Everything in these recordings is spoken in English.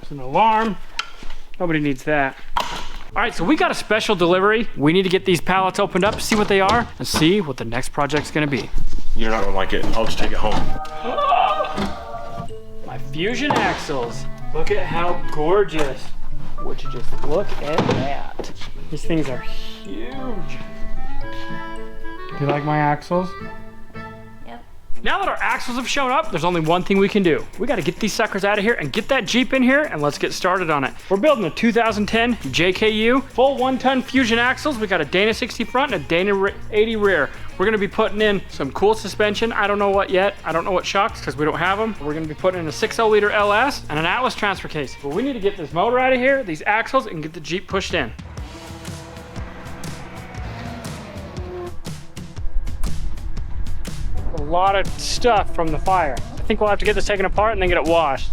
There's an alarm. Nobody needs that. All right, so we got a special delivery. We need to get these pallets opened up, see what they are, and see what the next project's gonna be. You're not gonna like it. I'll just take it home. Oh, my Fusion axles. Look at how gorgeous. Would you just look at that? These things are huge. Do you like my axles? Now that our axles have shown up, there's only one thing we can do. We gotta get these suckers out of here and get that Jeep in here, and let's get started on it. We're building a 2010 JKU, full 1-ton Fusion axles. We got a Dana 60 front and a Dana 80 rear. We're gonna be putting in some cool suspension. I don't know what yet. I don't know what shocks, because we don't have them. We're gonna be putting in a 6.0 liter LS and an Atlas transfer case. But we need to get this motor out of here, these axles, and get the Jeep pushed in. A lot of stuff from the fire. I think we'll have to get this taken apart and then get it washed.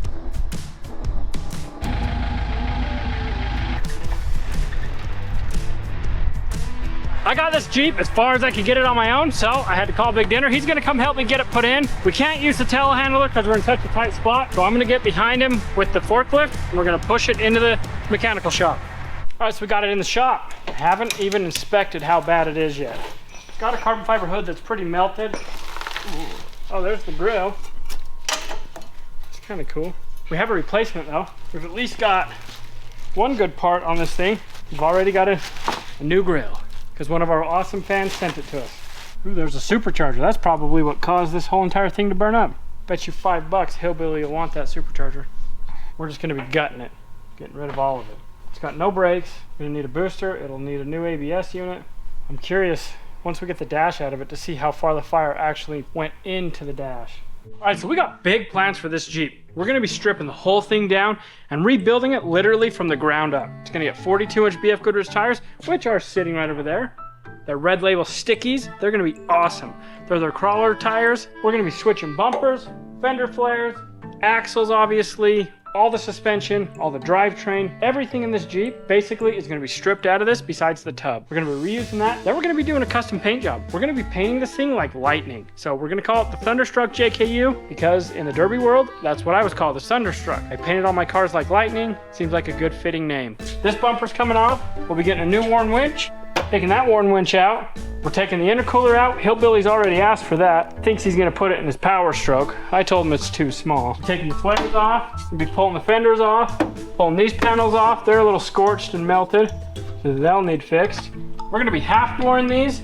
I got this Jeep as far as I could get it on my own, so I had to call Big Dinner. He's gonna come help me get it put in. We can't use the telehandler because we're in such a tight spot, so I'm gonna get behind him with the forklift and we're gonna push it into the mechanical shop. All right, so we got it in the shop. I haven't even inspected how bad it is yet. It's got a carbon fiber hood that's pretty melted. Oh, there's the grill. It's kind of cool. We have a replacement though. We've at least got one good part on this thing. We've already got a new grill because one of our awesome fans sent it to us. Ooh, there's a supercharger. That's probably what caused this whole entire thing to burn up. Bet you $5 Hillbilly will want that supercharger. We're just gonna be gutting it, getting rid of all of it. It's got no brakes. We're gonna need a booster. It'll need a new ABS unit. I'm curious, once we get the dash out of it, to see how far the fire actually went into the dash. All right, so we got big plans for this Jeep. We're gonna be stripping the whole thing down and rebuilding it literally from the ground up. It's gonna get 42-inch BF Goodrich tires, which are sitting right over there. They're Red Label Stickies. They're gonna be awesome. They're their crawler tires. We're gonna be switching bumpers, fender flares, axles obviously, all the suspension, all the drivetrain, everything in this Jeep basically is gonna be stripped out of this besides the tub. We're gonna be reusing that. Then we're gonna be doing a custom paint job. We're gonna be painting this thing like lightning. So we're gonna call it the Thunderstruck JKU because in the Derby world, that's what I was called, the Thunderstruck. I painted all my cars like lightning. Seems like a good fitting name. This bumper's coming off. We'll be getting a new worn winch, taking that worn winch out. We're taking the intercooler out. Hillbilly's already asked for that. Thinks he's gonna put it in his Power Stroke. I told him it's too small. We're taking the flares off. We'll be pulling the fenders off, pulling these panels off. They're a little scorched and melted, so they'll need fixed. We're gonna be half mooring these.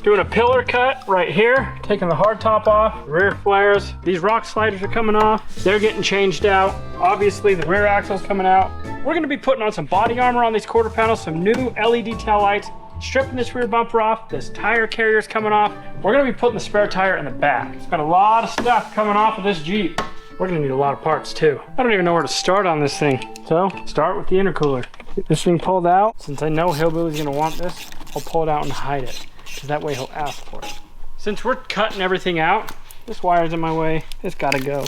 Doing a pillar cut right here, taking the hard top off, rear flares. These rock sliders are coming off. They're getting changed out. Obviously the rear axle's coming out. We're gonna be putting on some body armor on these quarter panels, some new LED tail lights, stripping this rear bumper off. This tire carrier's coming off. We're gonna be putting the spare tire in the back. It's got a lot of stuff coming off of this Jeep. We're gonna need a lot of parts too. I don't even know where to start on this thing. So start with the intercooler. Get this thing pulled out. Since I know Hillbilly's gonna want this, I'll pull it out and hide it, because that way he'll ask for it. Since we're cutting everything out, this wire's in my way. It's gotta go.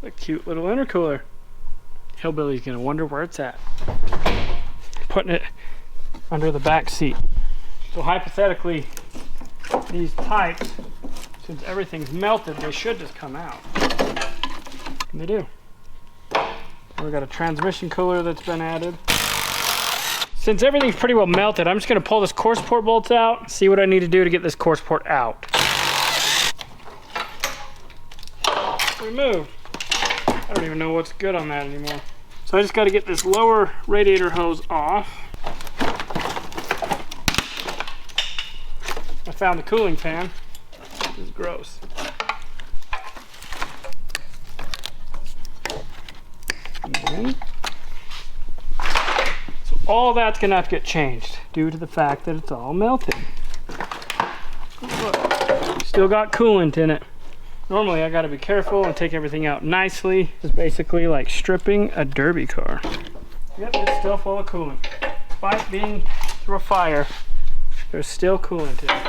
A cute little intercooler. Hillbilly's gonna wonder where it's at. Putting it under the back seat. So hypothetically, these pipes, since everything's melted, they should just come out. And they do. We've got a transmission cooler that's been added. Since everything's pretty well melted, I'm just gonna pull this course port bolts out, see what I need to do to get this course port out. Remove. I don't even know what's good on that anymore. So I just gotta get this lower radiator hose off. I found the cooling fan. This is gross. And so all that's gonna have to get changed due to the fact that it's all melted. Look, still got coolant in it. Normally I gotta be careful and take everything out nicely. It's basically like stripping a derby car. Yep, it's still full of coolant. Despite being through a fire, there's still coolant in it.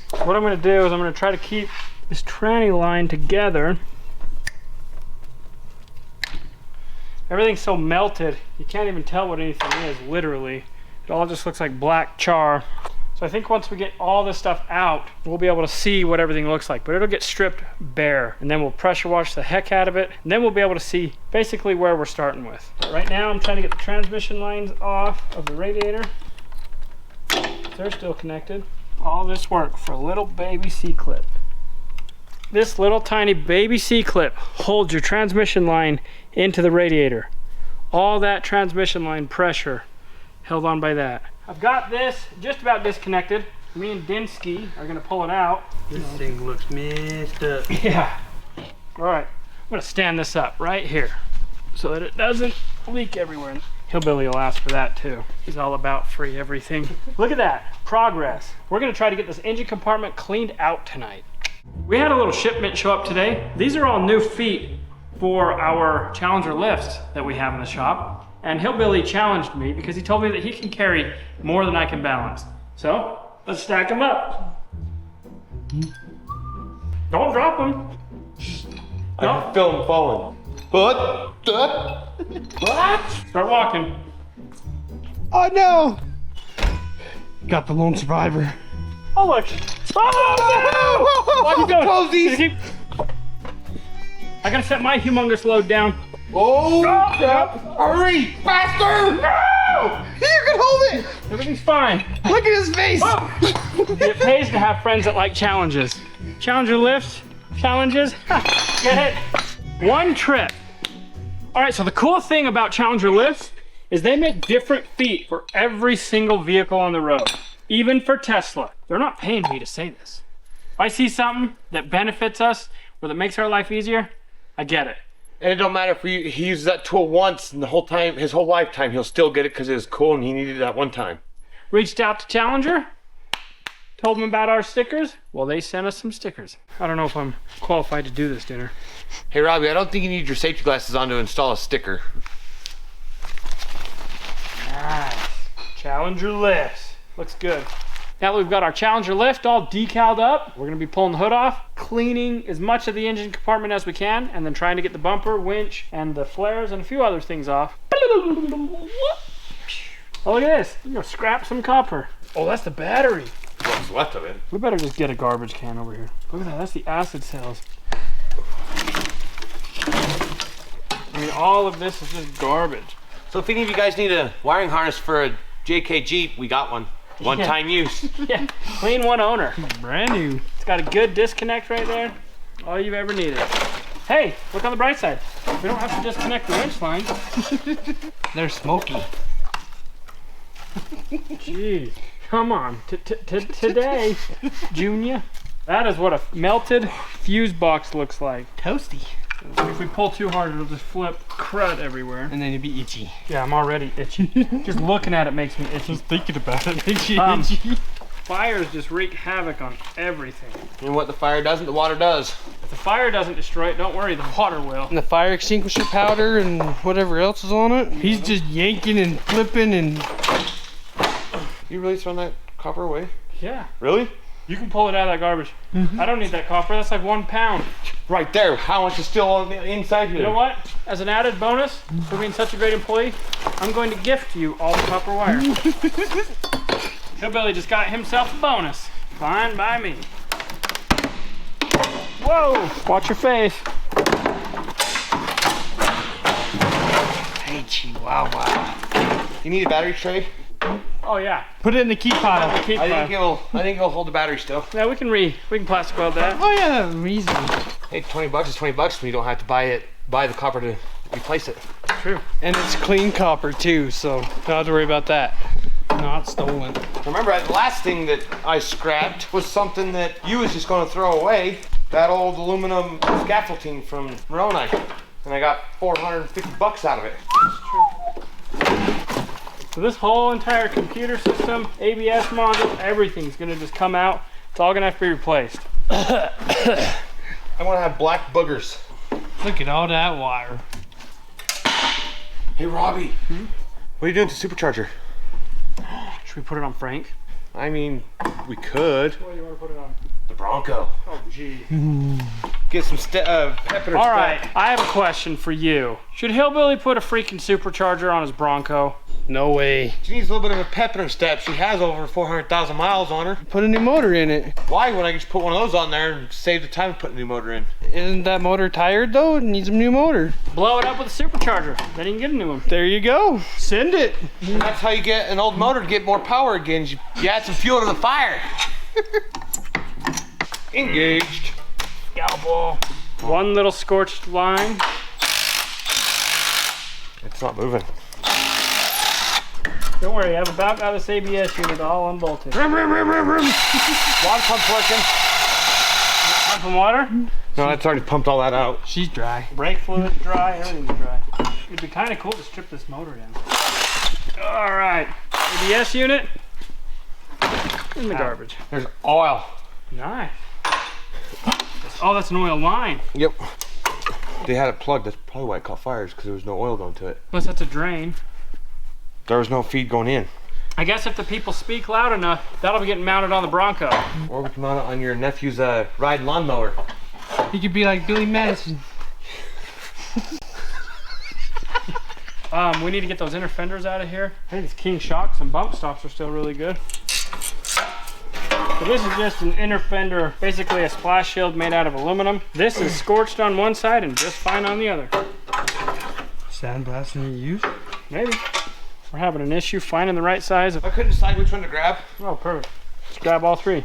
So what I'm gonna do is I'm gonna try to keep this tranny line together. Everything's so melted, you can't even tell what anything is, literally. It all just looks like black char. So So I think once we get all this stuff out, we'll be able to see what everything looks like, but it'll get stripped bare, and then we'll pressure wash the heck out of it, and then we'll be able to see basically where we're starting with. But right now I'm trying to get the transmission lines off of the radiator. They're still connected. All this work for a little baby C-clip. This little tiny baby C-clip holds your transmission line into the radiator. All that transmission line pressure held on by that. I've got this just about disconnected. Me and Dinsky are gonna pull it out. This thing looks messed up. Yeah. All right, I'm gonna stand this up right here so that it doesn't leak everywhere. Hillbilly will ask for that too. He's all about free everything. Look at that, progress. We're gonna try to get this engine compartment cleaned out tonight. We had a little shipment show up today. These are all new feet for our Challenger lifts that we have in the shop. And Hillbilly challenged me because he told me that he can carry more than I can balance. So, let's stack them up. Don't drop them. I can feel them falling. What? Start walking. Oh no! Got the lone survivor. Oh look! Oh no! Why you going? Close these. I gotta set my humongous load down. Oh! Hurry! Faster! No! You can hold it! Everything's fine. Look at his face! It pays to have friends that like challenges. Challenger lifts, challenges, get it? One trip. All right, so the cool thing about Challenger lifts is they make different feet for every single vehicle on the road. Even for Tesla. They're not paying me to say this. If I see something that benefits us or that makes our life easier, I get it. And it don't matter if he uses that tool once and the whole time, his whole lifetime, he'll still get it because it was cool and he needed it that one time. Reached out to Challenger, told them about our stickers. Well, they sent us some stickers. I don't know if I'm qualified to do this dinner. Hey Robbie, I don't think you need your safety glasses on to install a sticker. Nice. Challenger lifts. Looks good. Now that we've got our Challenger lift all decaled up, we're gonna be pulling the hood off, cleaning as much of the engine compartment as we can, and then trying to get the bumper, winch, and the flares, and a few other things off. Oh, look at this. We're gonna scrap some copper. Oh, that's the battery. What's left of it? We better just get a garbage can over here. Look at that, that's the acid cells. I mean, all of this is just garbage. So if any of you guys need a wiring harness for a JKU Jeep, we got one. One-time use. Yeah, clean one owner. Brand new. It's got a good disconnect right there. All you've ever needed. Hey, look on the bright side. We don't have to disconnect the winch line. They're smoky. Jeez, come on. Today, Junior. That is what a melted fuse box looks like. Toasty. If we pull too hard, it'll just flip crud everywhere. And then you'll be itchy. Yeah, I'm already itchy. Just looking at it makes me itchy. Just thinking about it. Itchy, itchy. Fires just wreak havoc on everything. And what the fire doesn't, the water does. If the fire doesn't destroy it, don't worry, the water will. And the fire extinguisher powder and whatever else is on it. He's just yanking and flipping and... You really throwing that copper away? Yeah. Really? You can pull it out of that garbage. I don't need that copper. That's like 1 pound. Right there. How much is still on the inside here? You know what? As an added bonus for being such a great employee, I'm going to gift you all the copper wire. Hillbilly just got himself a bonus. Fine by me. Whoa! Watch your face. Hey, Chihuahua. You need a battery tray? Oh yeah. Put it in the key pile. I think it'll hold the battery still. Yeah, we can plastic weld that. Oh yeah, easy. Hey, 20 bucks is 20 bucks when you don't have to buy the copper to replace it. True. And it's clean copper too, so don't have to worry about that. Not stolen. Remember, the last thing that I scrapped was something that you was just going to throw away. That old aluminum scaffolding from Moroni. And I got 450 bucks out of it. So this whole entire computer system, ABS module, everything's gonna just come out. It's all gonna have to be replaced. I want to have black boogers. Look at all that wire. Hey, Robbie. What are you doing to supercharger? Should we put it on Frank? I mean, we could. What do you want to put it on? The Bronco. Oh, gee. Get some pep in her All step. right, I have a question for you. Should Hillbilly put a freaking supercharger on his Bronco? No way. She needs a little bit of a pep in her step. She has over 400,000 miles on her. Put a new motor in it. Why would I just put one of those on there and save the time of putting a new motor in? Isn't that motor tired though? It needs a new motor. Blow it up with a supercharger. Then you can get a new one. There you go. Send it. And that's how you get an old motor to get more power again. You add some fuel to the fire. Engaged. Scalpel. One little scorched line. It's not moving. Don't worry, I've about got this ABS unit all unbolted. Water pump's working. Pumping water? No, it's already pumped all that out. She's dry. Brake fluid's dry, everything's dry. It'd be kind of cool to strip this motor down. All right, ABS unit in the garbage. There's oil. Nice. Oh, that's an oil line. Yep. They had it plugged. That's probably why it caught fires, because there was no oil going to it. Unless that's a drain. There was no feed going in. I guess if the people speak loud enough, that'll be getting mounted on the Bronco. Or we can mount it on your nephew's ride lawnmower. You could be like Billy Madison. We need to get those inner fenders out of here. I think it's King shocks and bump stops are still really good. So this is just an inner fender, basically a splash shield made out of aluminum. This is scorched on one side and just fine on the other. Sandblasting you use? Maybe. We're having an issue finding the right size. I couldn't decide which one to grab. Oh, perfect. Let's grab all three.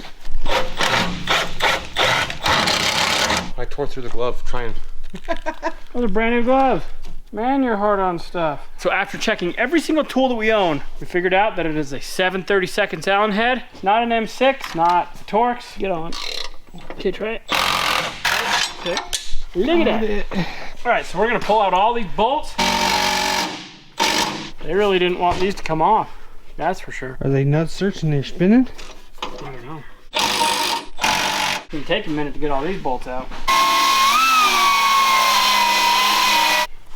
I tore through the glove trying. Those are brand new gloves. Man, you're hard on stuff. So after checking every single tool that we own, we figured out that it is a 7/32 Allen head. Not an M6, not Torx. Get on. Okay, try it. Okay. Look at that. All right, so we're gonna pull out all these bolts. They really didn't want these to come off. That's for sure. Are they nuts searching? They're spinning? I don't know. It's gonna take a minute to get all these bolts out.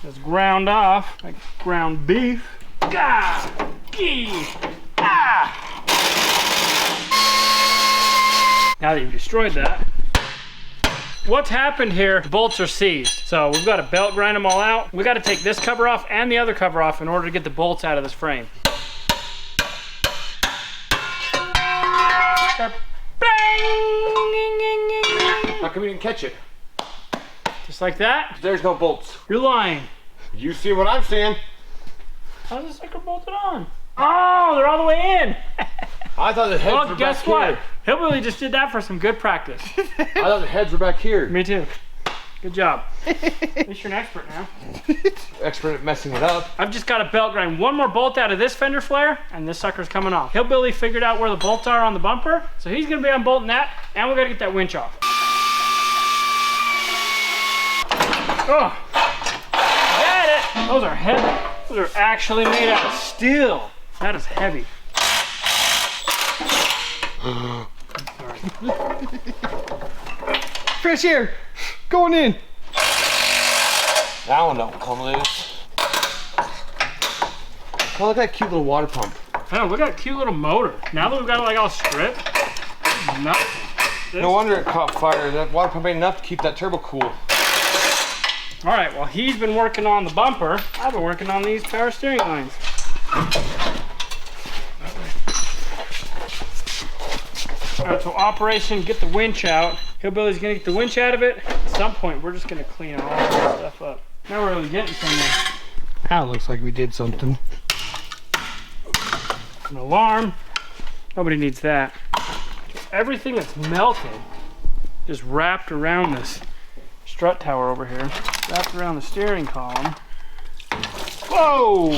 It's ground off like ground beef. Gah! Gee! Ah! Now that you've destroyed that, what's happened here, the bolts are seized. So we've got to belt grind them all out. We got to take this cover off and the other cover off in order to get the bolts out of this frame. How come you didn't catch it? Just like that? There's no bolts. You're lying. You see what I'm seeing? How's this sucker bolted on? Oh, they're all the way in. I thought the heads Well, were guess back what? here. Hillbilly just did that for some good practice. I thought the heads were back here. Me too. Good job. At least you're an expert now. Expert at messing it up. I've just got to belt grind one more bolt out of this fender flare, and this sucker's coming off. Hillbilly figured out where the bolts are on the bumper, so he's gonna be unbolting that, and we gotta get that winch off. Oh, got it. Those are heavy. Those are actually made out of steel. That is heavy. Fresh air! Going in! That one don't come loose. Oh, look at that cute little water pump. Oh, look at that cute little motor. Now that we've got it like all stripped, nothing. No wonder it caught fire. That water pump ain't enough to keep that turbo cool. All right, well, he's been working on the bumper. I've been working on these power steering lines. All right, so operation get the winch out. Hillbilly's gonna get the winch out of it. At some point, we're just gonna clean all this stuff up. Now we're really getting somewhere. Now it looks like we did something. An alarm. Nobody needs that. Everything that's melted just wrapped around this strut tower over here. Wrapped around the steering column. Whoa!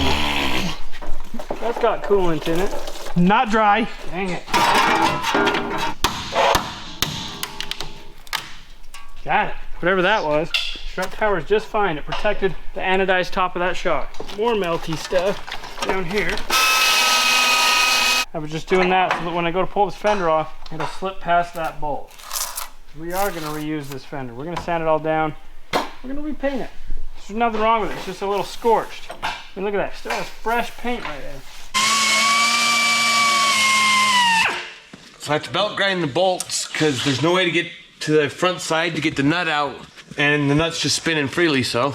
That's got coolant in it. Not dry. Dang it. Got it. Whatever that was. Strut tower is just fine. It protected the anodized top of that shock. More melty stuff down here. I was just doing that so that when I go to pull this fender off, it'll slip past that bolt. We are going to reuse this fender. We're going to sand it all down. We're going to repaint it. There's nothing wrong with it. It's just a little scorched. I mean, look at that. Still has fresh paint right there. So I have to belt grind the bolts because there's no way to get to the front side to get the nut out, and the nut's just spinning freely, so.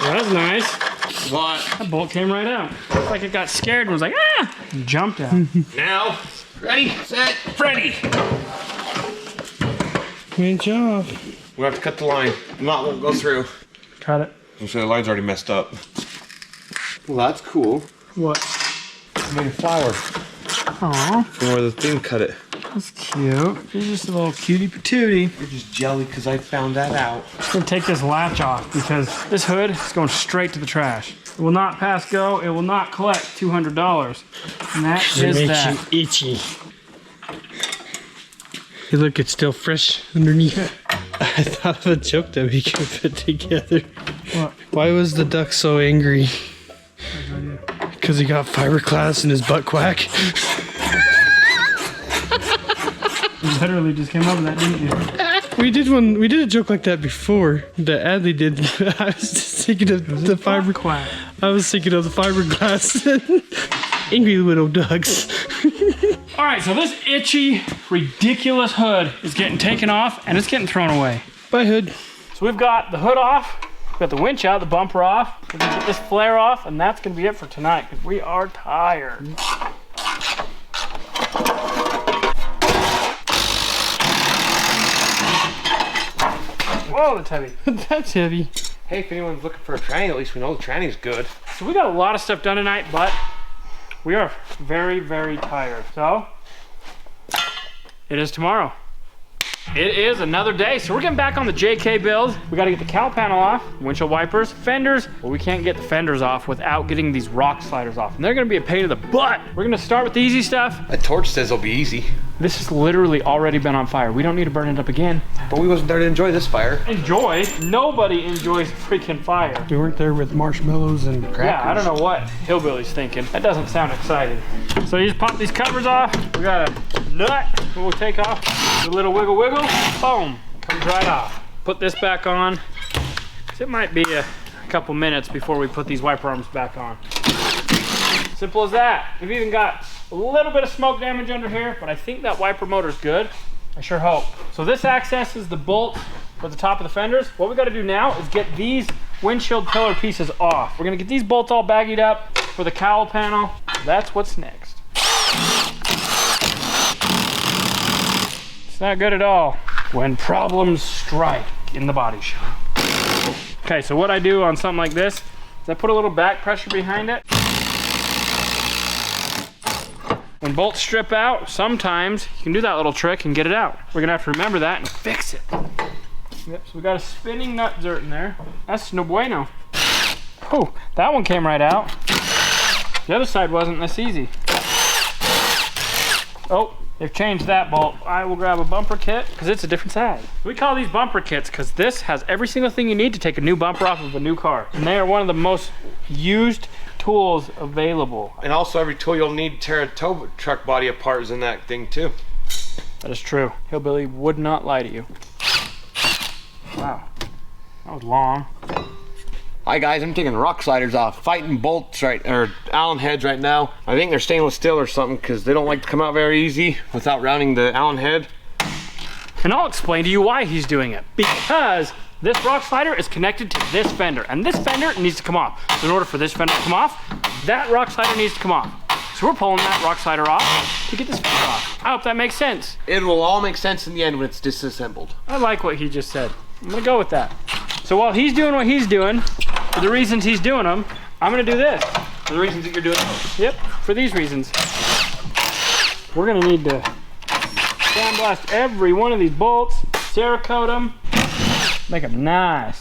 That's nice. What? That bolt came right out. Looks like it got scared and was like, ah! And jumped out. Now, ready, set, ready. Good job. We'll have to cut the line. The knot won't go through. Cut it. So the line's already messed up. Well, that's cool. What? I made a flower. Aw, From where the thing cut it. that's cute. You're just a little cutie patootie. You're just jelly because I found that out. I'm gonna take this latch off because this hood is going straight to the trash. It will not pass go. It will not collect $200. And that is that. You itchy. Hey, look, it's still fresh underneath. I thought of a joke that we could put together. What? Why was the duck so angry? Because he got fiberglass in his butt quack. You literally just came up with that, didn't you? We did a joke like that before that Adley did. I was just thinking of the fiber Quack. I was thinking of the fiberglass angry little ducks. All right, so this itchy, ridiculous hood is getting taken off and it's getting thrown away. Bye, hood. So we've got the hood off, we've got the winch out, the bumper off, we're gonna get this flare off, and that's gonna be it for tonight because we are tired. Whoa, that's heavy. That's heavy. Hey, if anyone's looking for a tranny, at least we know the tranny's good. So we got a lot of stuff done tonight, but we are very, very tired. So it is tomorrow. It is another day. So we're getting back on the JK build. We got to get the cowl panel off, windshield wipers, fenders. Well, we can't get the fenders off without getting these rock sliders off. And they're going to be a pain in the butt. We're going to start with the easy stuff. A torch says it'll be easy. This has literally already been on fire. We don't need to burn it up again. But we wasn't there to enjoy this fire. Enjoy? Nobody enjoys freaking fire. We weren't there with marshmallows and crackers. Yeah, I don't know what Hillbilly's thinking. That doesn't sound exciting. So you just pop these covers off. We got a nut we'll take off. A little wiggle wiggle. Boom. Comes right off. Put this back on. It might be a couple minutes before we put these wiper arms back on. Simple as that. We've even got a little bit of smoke damage under here, but I think that wiper motor's good. I sure hope. So this accesses the bolt for the top of the fenders. What we got to do now is get these windshield pillar pieces off. We're gonna get these bolts all baggied up for the cowl panel. That's what's next. It's not good at all when problems strike in the body shop. Okay, so what I do on something like this is I put a little back pressure behind it. When bolts strip out, sometimes you can do that little trick and get it out. We're gonna have to remember that and fix it. Yep, so we got a spinning nut zert in there. That's no bueno. Oh, that one came right out. The other side wasn't this easy. Oh, they've changed that bolt. I will grab a bumper kit because it's a different size. We call these bumper kits because this has every single thing you need to take a new bumper off of a new car. And they are one of the most used tools available. And also every tool you'll need to tear a tow truck body apart is in that thing too. That is true. Hillbilly would not lie to you. Wow, that was long. Hi guys, I'm taking rock sliders off. Fighting bolts or Allen heads right now. I think they're stainless steel or something because they don't like to come out very easy without rounding the Allen head. And I'll explain to you why he's doing it. Because this rock slider is connected to this fender, and this fender needs to come off. So in order for this fender to come off, that rock slider needs to come off. So we're pulling that rock slider off to get this fender off. I hope that makes sense. It will all make sense in the end when it's disassembled. I like what he just said. I'm gonna go with that. So while he's doing what he's doing, for the reasons he's doing them, I'm gonna do this. For the reasons that you're doing it. Yep, for these reasons. We're gonna need to sandblast every one of these bolts, Cerakote them, make them nice.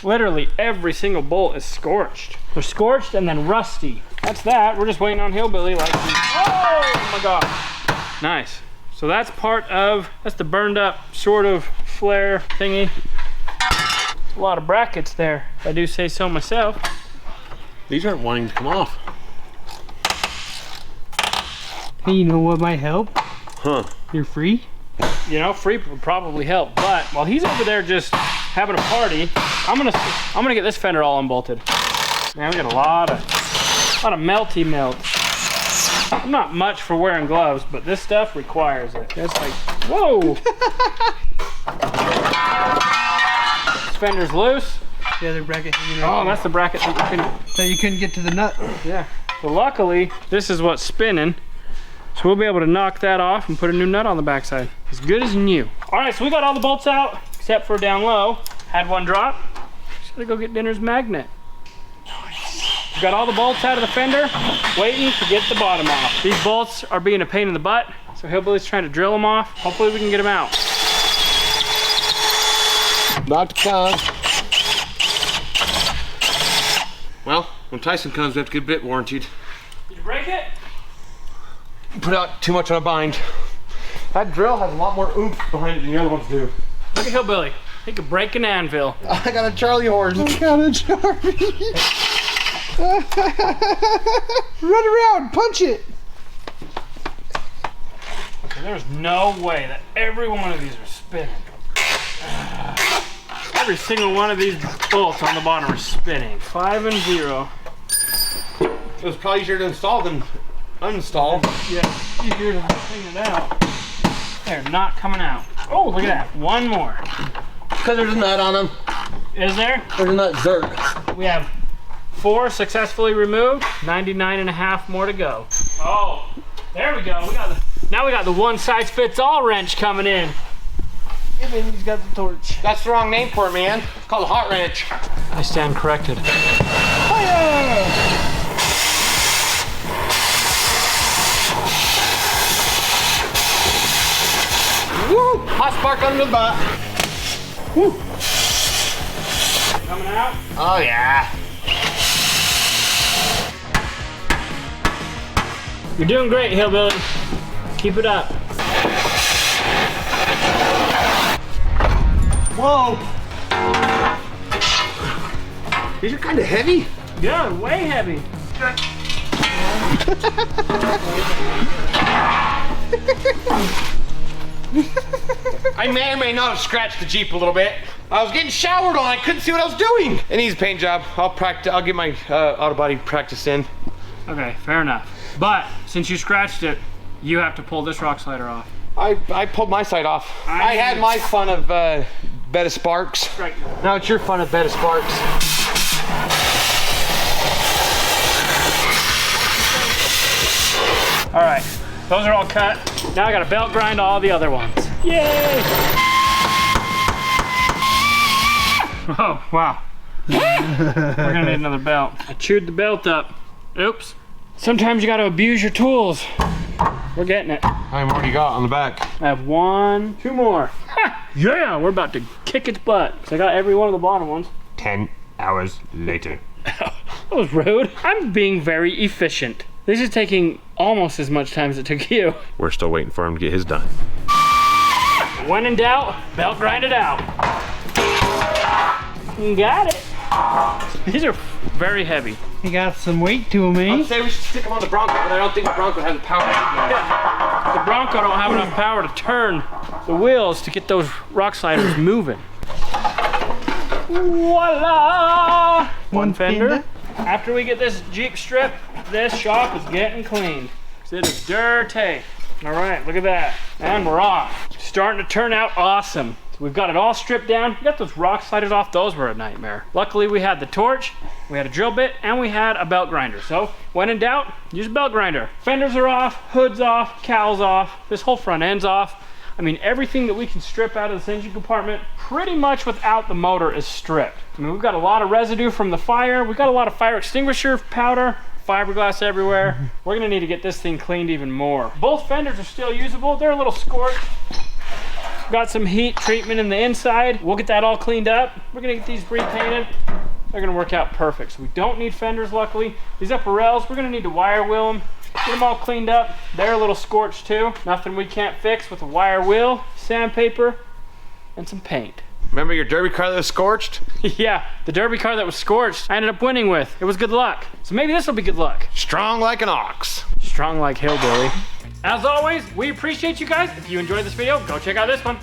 Literally every single bolt is scorched. They're scorched and then rusty. That's that. We're just waiting on Hillbilly like, oh my God. Nice. So that's that's the burned up sort of flare thingy. A lot of brackets there, if I do say so myself. These aren't wanting to come off. Hey, you know what might help? Huh. You're free? You know, free would probably help, but while he's over there just having a party, I'm gonna get this fender all unbolted. Man, we got a lot of melty melt. I'm not much for wearing gloves, but this stuff requires it. It's like, whoa! This fender's loose. The other bracket hanging right Oh, that's the bracket that you couldn't get to the nut. Yeah. So luckily, this is what's spinning. So we'll be able to knock that off and put a new nut on the backside. As good as new. All right, so we got all the bolts out, except for down low. Had one drop. Just gotta go get Dinner's magnet. We got all the bolts out of the fender, waiting to get the bottom off. These bolts are being a pain in the butt, so Hillbilly's trying to drill them off. Hopefully we can get them out. About to come. Well, when Tyson comes, we have to get a bit warranted. Did you break it? Put out too much on a bind. That drill has a lot more oomph behind it than the other ones do. Look at Hillbilly. He could break an anvil. I got a Charlie horse. I got a Charlie. Run around, punch it. Okay, there's no way that every one of these are spinning. Every single one of these bolts on the bottom are spinning. 5 and 0. It was probably easier to install than uninstall. Yeah, easier to clean it out. They're not coming out. Oh, look at that. One more. Because there's a nut on them. Is there? There's a nut zerk. We have 4 successfully removed, 99 and a half more to go. Oh, there we go. Now we got the one size fits all wrench coming in. And then he's got the torch. That's the wrong name for it, man. It's called a hot wrench. I stand corrected. Fire! Woo! Hot spark under the butt. Woo! Coming out. Oh yeah. You're doing great, Hillbilly. Keep it up. Whoa! These are kind of heavy. Yeah, way heavy. I may or may not have scratched the Jeep a little bit. I was getting showered on. I couldn't see what I was doing. It needs a paint job. I'll get my auto body practice in. Okay, fair enough. But since you scratched it, you have to pull this rock slider off. I pulled my side off. I had my fun of bed of sparks. Right. Now it's your fun of bed of sparks. All right, those are all cut. Now I got to belt grind all the other ones. Yay! Oh, wow. We're gonna need another belt. I chewed the belt up. Oops. Sometimes you got to abuse your tools. We're getting it. I'm already got on the back. I have 1, 2 more. Ha! Yeah, we're about to kick its butt. So I got every one of the bottom ones. 10 hours later. That was rude. I'm being very efficient. This is taking almost as much time as it took you. We're still waiting for him to get his done. When in doubt, belt grind it out. Got it. These are very heavy. He got some weight to him, eh? I'd say we should stick them on the Bronco, but I don't think the Bronco has the power. Yeah. The Bronco don't have enough power to turn the wheels to get those rock sliders moving. Voila! One fender. After we get this Jeep stripped, this shop is getting cleaned. It is dirty. All right, look at that. And we're off. Starting to turn out awesome. So we've got it all stripped down. We got those rock sliders off. Those were a nightmare. Luckily, we had the torch, we had a drill bit, and we had a belt grinder. So when in doubt, use a belt grinder. Fenders are off, hood's off, cowl's off, this whole front end's off. I mean, everything that we can strip out of this engine compartment, pretty much without the motor, is stripped. I mean, we've got a lot of residue from the fire. We've got a lot of fire extinguisher powder, fiberglass everywhere. We're gonna need to get this thing cleaned even more. Both fenders are still usable. They're a little scorched. Got some heat treatment in the inside. We'll get that all cleaned up. We're gonna get these repainted. They're gonna work out perfect. So we don't need fenders, luckily. These upper rails, we're gonna need to wire wheel them. Get them all cleaned up. They're a little scorched too. Nothing we can't fix with a wire wheel, sandpaper, and some paint. Remember your derby car that was scorched? Yeah, the derby car that was scorched, I ended up winning with. It was good luck. So maybe this will be good luck. Strong like an ox. Strong like hillbilly. As always, we appreciate you guys. If you enjoyed this video, go check out this one.